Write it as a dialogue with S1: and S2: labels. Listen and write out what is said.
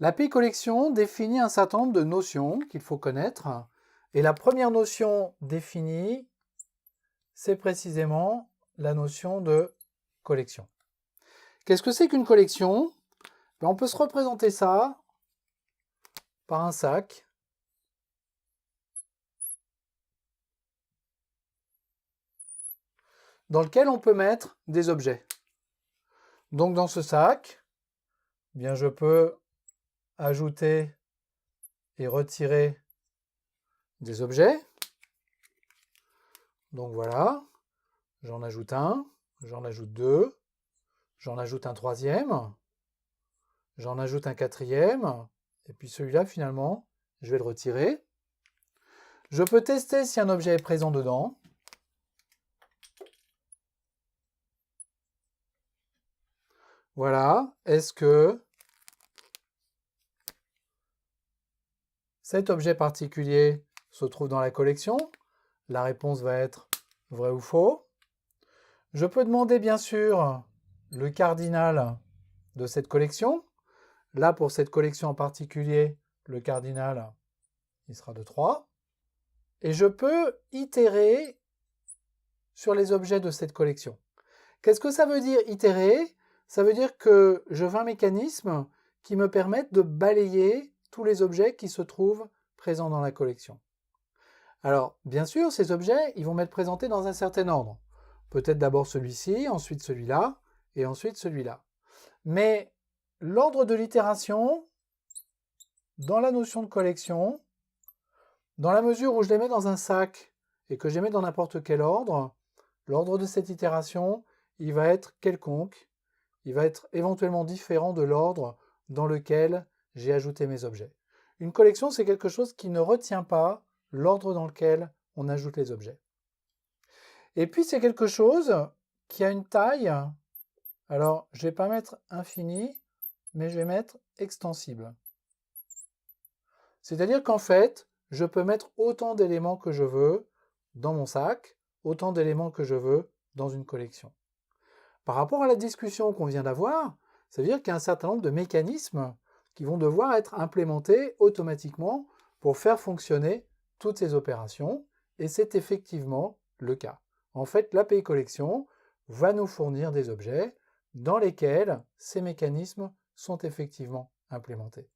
S1: L'API collection définit un certain nombre de notions qu'il faut connaître. Et la première notion définie, c'est précisément la notion de collection. Qu'est-ce que c'est qu'une collection? On peut se représenter ça par un sac dans lequel on peut mettre des objets. Donc dans ce sac, bien je peux ajouter et retirer des objets. Donc voilà, j'en ajoute un, j'en ajoute deux, j'en ajoute un troisième, j'en ajoute un quatrième, et puis celui-là finalement, je vais le retirer. Je peux tester si un objet est présent dedans. Voilà, est-ce que cet objet particulier se trouve dans la collection? La réponse va être vrai ou faux. Je peux demander bien sûr le cardinal de cette collection. Là, pour cette collection en particulier, le cardinal, il sera de 3. Et je peux itérer sur les objets de cette collection. Qu'est-ce que ça veut dire itérer? Ça veut dire que je veux un mécanisme qui me permette de balayer tous les objets qui se trouvent présents dans la collection. Alors, bien sûr, ces objets, ils vont m'être présentés dans un certain ordre. Peut-être d'abord celui-ci, ensuite celui-là, et ensuite celui-là. Mais l'ordre de l'itération, dans la notion de collection, dans la mesure où je les mets dans un sac et que je les mets dans n'importe quel ordre, l'ordre de cette itération, il va être quelconque, il va être éventuellement différent de l'ordre dans lequel j'ai ajouté mes objets. Une collection, c'est quelque chose qui ne retient pas l'ordre dans lequel on ajoute les objets. Et puis c'est quelque chose qui a une taille, alors je ne vais pas mettre infini, mais je vais mettre extensible. C'est-à-dire qu'en fait, je peux mettre autant d'éléments que je veux dans mon sac, autant d'éléments que je veux dans une collection. Par rapport à la discussion qu'on vient d'avoir, ça veut dire qu'il y a un certain nombre de mécanismes qui vont devoir être implémentés automatiquement pour faire fonctionner toutes ces opérations, et c'est effectivement le cas. En fait, l'API collection va nous fournir des objets dans lesquels ces mécanismes sont effectivement implémentés.